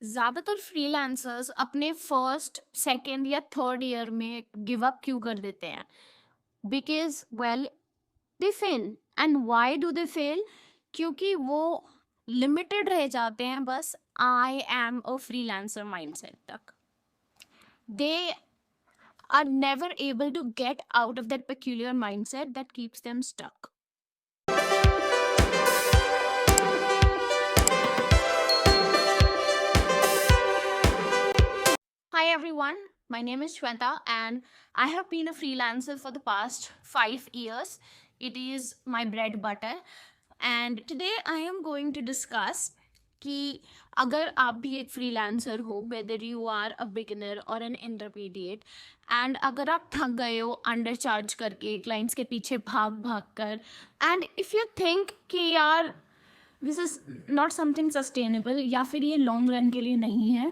ज़्यादातर फ्रीलांसर्स अपने first, second या थर्ड ईयर में गिव अप क्यों कर देते हैं? Because well they fail. And why do they fail? क्योंकि वो लिमिटेड रह जाते हैं बस I am a freelancer mindset तक। They are never able to get out of that peculiar mindset that keeps them stuck. Hi everyone, my name is Shweta and I have been a freelancer for the past 5 years. It is my bread butter and today I am going to discuss कि अगर आप भी एक freelancer हो, whether you are a beginner or an intermediate, and अगर आप थक गए हो अंडर चार्ज करके क्लाइंट्स के पीछे भाग भाग कर, एंड इफ़ यू थिंक कि यार this is not something sustainable या फिर ये लॉन्ग रन के लिए नहीं है,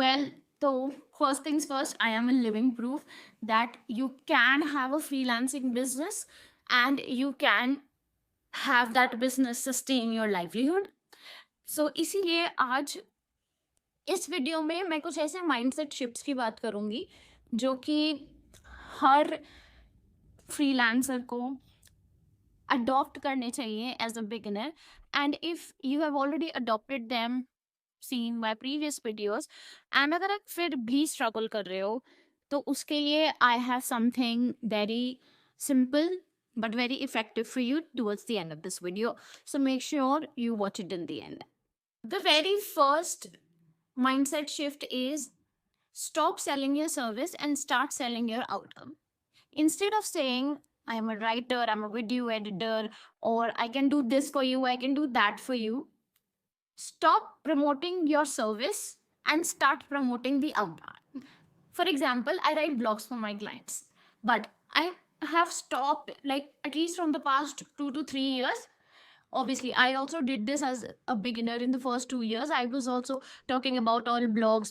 well, so first things first, I am a living proof that you can have a freelancing business and you can have that business sustain your livelihood. So इसीलिए आज इस वीडियो में मैं कुछ ऐसे माइंडसेट शिफ्ट्स की बात करूंगी जो कि हर फ्रीलांसर को अडॉप्ट करने चाहिए as a beginner, and if you have already adopted them seen my previous videos, and अगर आप फिर भी struggle कर रहे हो तो उसके लिए I have something very simple but very effective for you towards the end of this video, so make sure you watch it in the end. The very first mindset shift is stop selling your service and start selling your outcome. Instead of saying I'm a writer, I'm a video editor, or I can do this for you, I can do that for you, stop promoting your service and start promoting the outcome. For example, I write blogs for my clients, but I have stopped, like, at least from the past 2 to 3 years. Obviously, I also did this as a beginner in the first 2 years. I was also talking about all blogs.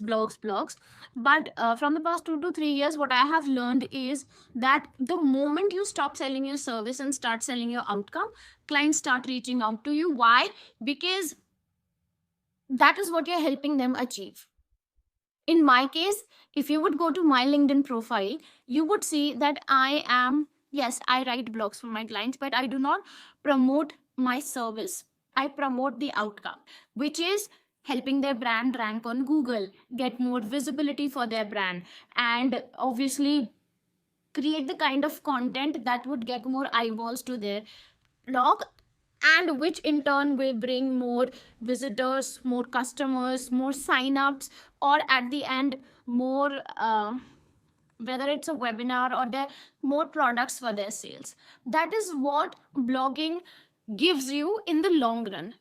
But from the past 2 to 3 years, what I have learned is that the moment you stop selling your service and start selling your outcome, clients start reaching out to you. Why? Because that is what you're helping them achieve. In my case, if you would go to my LinkedIn profile, you would see that yes, I write blogs for my clients, but I do not promote my service. I promote the outcome, which is helping their brand rank on Google, get more visibility for their brand, and obviously create the kind of content that would get more eyeballs to their blog, and which in turn will bring more visitors, more customers, more signups, or at the end more whether it's a webinar or there more products for their sales. That is what blogging gives you in the long run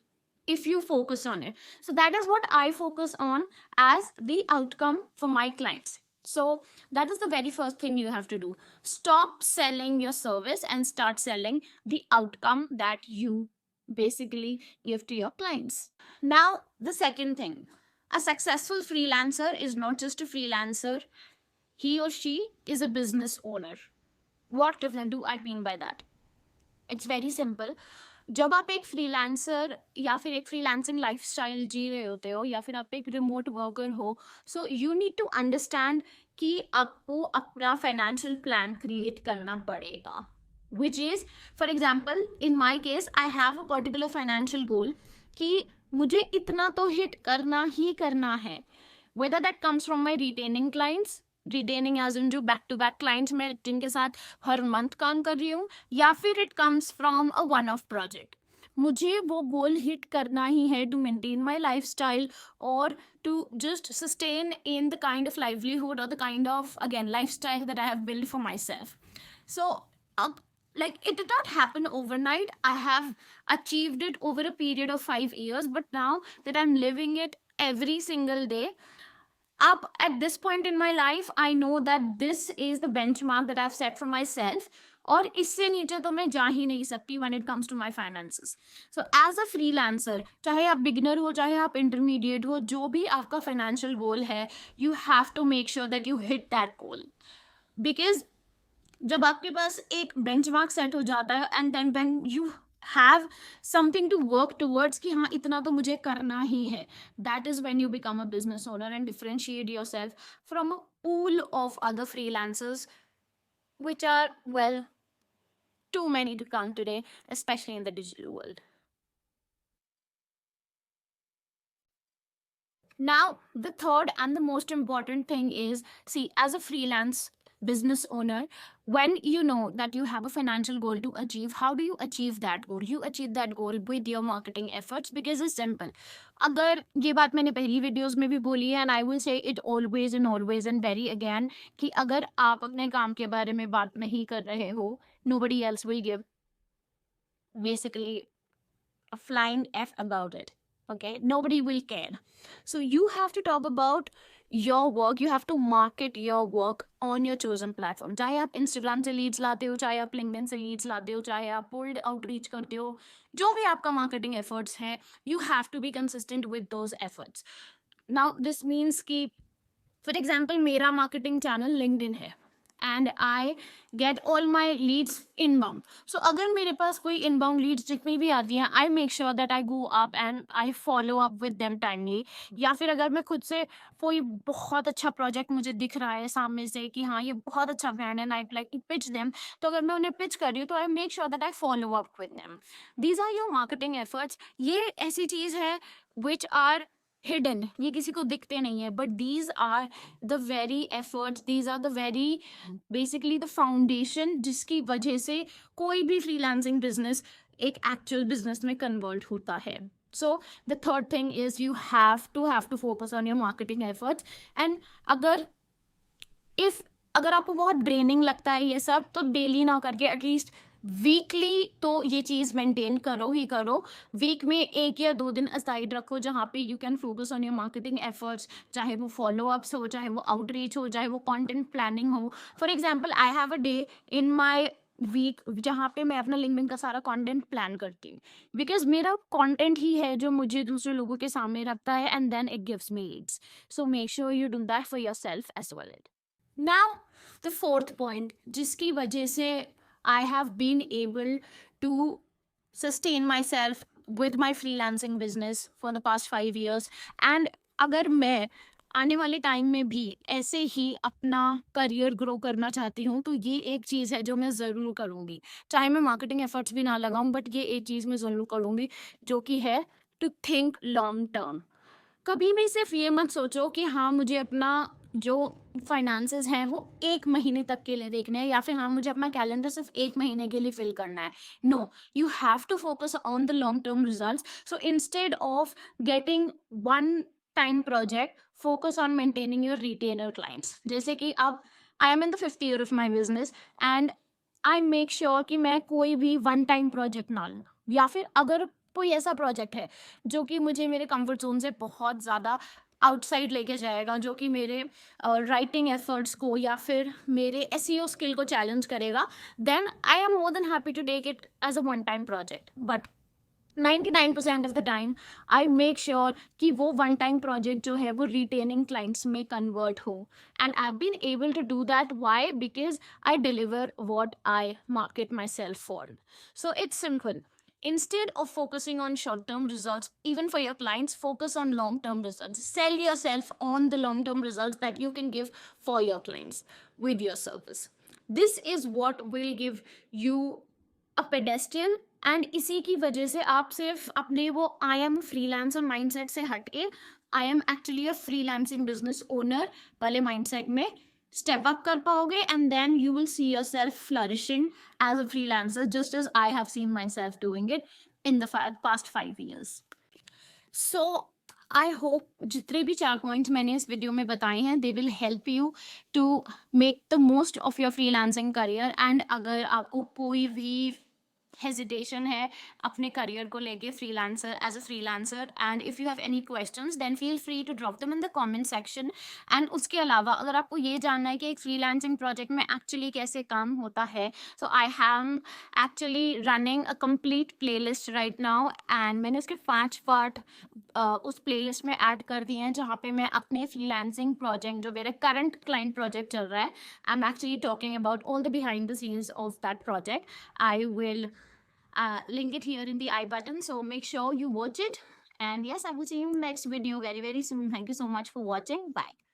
if you focus on it. So that is what I focus on as the outcome for my clients. So that is the very first thing you have to do. Stop selling your service and start selling the outcome that you basically give to your clients. Now, the second thing, a successful freelancer is not just a freelancer, he or she is a business owner. What do I mean by that? It's very simple. जब आप एक freelancer या फिर एक freelancing lifestyle जी रहे होते हो या फिर आप एक रिमोट वर्कर हो, so you need to understand कि आपको अपना फाइनेंशियल प्लान क्रिएट करना पड़ेगा, which is for example in my case I have a particular financial goal कि मुझे इतना तो हिट करना ही करना है, whether that comes from my retaining clients, retaining as in जो बैक टू बैक क्लाइंट्स मैं जिनके साथ हर मंथ काम कर रही हूँ, या फिर it comes from a one of project, मुझे वो गोल हिट करना ही है to maintain my lifestyle और to just sustain in the kind of livelihood और the kind of again lifestyle that I have build for myself. So अब like it did not happen overnight. I have achieved it over a period of 5 years, but now that I'm living it every single day, up at this point in my life, I know that this is the benchmark that I've set for myself, और इससे नीचे तो मैं जा ही नहीं सकती when it comes to my finances. So as a freelancer, चाहे आप beginner हो चाहे आप intermediate हो, जो भी आपका financial goal है, you have to make sure that you hit that goal. Because जब आपके पास एक बेंचमार्क सेट हो जाता है and then when you have something to work towards कि हाँ इतना तो मुझे करना ही है, that is when you become a business owner and differentiate yourself from a pool of other freelancers, which are, well, too many to count today, especially in the digital world. Now, the third and the most important thing is, see, as a freelance business owner, when you know that you have a financial goal to achieve, how do you achieve that goal? You achieve that goal with your marketing efforts, because it's simple. अगर ये बात मैंने पहली videos में भी बोली है, and I will say it always and very again, कि अगर आप अपने काम के बारे में बात नहीं कर रहे हो, nobody else will give basically a flying F about it. Okay, nobody will care. So you have to talk about your work, you have to market your work on your chosen platform. चाहे आप Instagram से leads लाते हो, चाहे आप LinkedIn से leads लाते हो, चाहे आप cold outreach करते हो, जो भी आपका marketing efforts है, you have to be consistent with those efforts. Now this means कि for example मेरा marketing channel LinkedIn है and I get all my leads inbound. So अगर मेरे पास कोई inbound leads जितनी भी आती हैं, I make sure that I go up and I follow up with them timely. या फिर अगर मैं खुद से कोई बहुत अच्छा प्रोजेक्ट मुझे दिख रहा है सामने से कि हाँ ये बहुत अच्छा ब्रांड है, I'd like to pitch them, तो अगर मैं उन्हें पिच कर रही हूँ तो I make sure that I follow up with them. These are your marketing efforts. ये ऐसी चीज़ है which are hidden, ये किसी को दिखते नहीं है, but these are the very efforts, these are the very basically the foundation जिसकी वजह से कोई भी freelancing business एक actual business में convert होता है. So the third thing is you have to focus on your marketing efforts. And अगर आपको बहुत ड्रेनिंग लगता है ये सब, तो डेली ना करके एटलीस्ट वीकली तो ये चीज़ मेंटेन करो ही करो. वीक में 1 या 2 दिन असाइड रखो जहाँ पे you can focus on your marketing efforts, चाहे वो फॉलो अप्स हो, चाहे वो आउटरीच हो, चाहे वो कंटेंट प्लानिंग हो. For example I have a day in my week जहाँ पे मैं अपना लिंक्डइन का सारा कंटेंट प्लान करती हूँ, बिकॉज मेरा कंटेंट ही है जो मुझे दूसरे लोगों के सामने रखता है, and then it gives me leads. So make sure you do that for yourself as well. Now, the fourth point, जिसकी वजह से I have been able to sustain myself with my freelancing business for the past 5 years, and अगर मैं आने वाले time में भी ऐसे ही अपना करियर ग्रो करना चाहती हूँ, तो ये एक चीज़ है जो मैं ज़रूर करूँगी, चाहे मैं मार्केटिंग एफर्ट्स भी ना लगाऊँ, बट ये एक चीज़ मैं ज़रूर करूँगी, जो कि है टू थिंक लॉन्ग टर्म. कभी भी सिर्फ ये मत सोचो कि हाँ मुझे अपना जो फाइनेंसेस हैं वो 1 महीने तक के लिए देखने हैं, या फिर हाँ मुझे अपना कैलेंडर सिर्फ 1 महीने के लिए फिल करना है. No, you have to focus on the long term results. So instead of getting one time project, focus on maintaining your retainer clients. जैसे कि अब I am in the 5th year of my business, and I make sure कि मैं कोई भी one time project ना लूँ, या फिर अगर कोई ऐसा प्रोजेक्ट है जो कि मुझे मेरे कंफर्ट जोन से बहुत ज़्यादा आउटसाइड लेके जाएगा, जो कि मेरे राइटिंग एफर्ट्स को या फिर मेरे एसईओ स्किल को चैलेंज करेगा, then I am more than happy to take it as a one time project. But 99% of the time I make sure कि वो वन टाइम प्रोजेक्ट जो है वो रिटेनिंग क्लाइंट्स में कन्वर्ट हो, and I have been able to do that. Why? Because I deliver what I market myself for. So it's simple. Instead of focusing on short-term results, even for your clients, focus on long-term results. Sell yourself on the long-term results that you can give for your clients with your service. This is what will give you a pedestal. And इसी की वजह से आप सिर्फ अपने वो I am freelancer mindset से हट के I am actually a freelancing business owner वाले माइंडसेट में step up कर पाओगे, and then you will see yourself flourishing as a freelancer, just as I have seen myself doing it in the past 5 years. So I hope जितने भी 4 points मैंने इस video में बताए हैं, they will help you to make the most of your freelancing career. And अगर आपको कोई भी हेजिटेशन है अपने करियर को लेके freelancer as a freelancer, and if you have any questions then feel free to drop them in the comment section. And उसके अलावा अगर आपको ये जानना है कि एक फ्रीलांसिंग प्रोजेक्ट में एक्चुअली कैसे काम होता है, so I have actually running a complete playlist right now, and मैंने उसके 5 पार्ट उस प्लेलिस्ट में ऐड कर दिए हैं, जहाँ पे मैं अपने फ्रीलांसिंग प्रोजेक्ट जो मेरे करंट क्लाइंट प्रोजेक्ट चल रहा है, I am actually talking about all the behind the scenes of that project. I will link it here in the I button. So make sure you watch it. And yes, I will see you in next video very, very soon. Thank you so much for watching. Bye.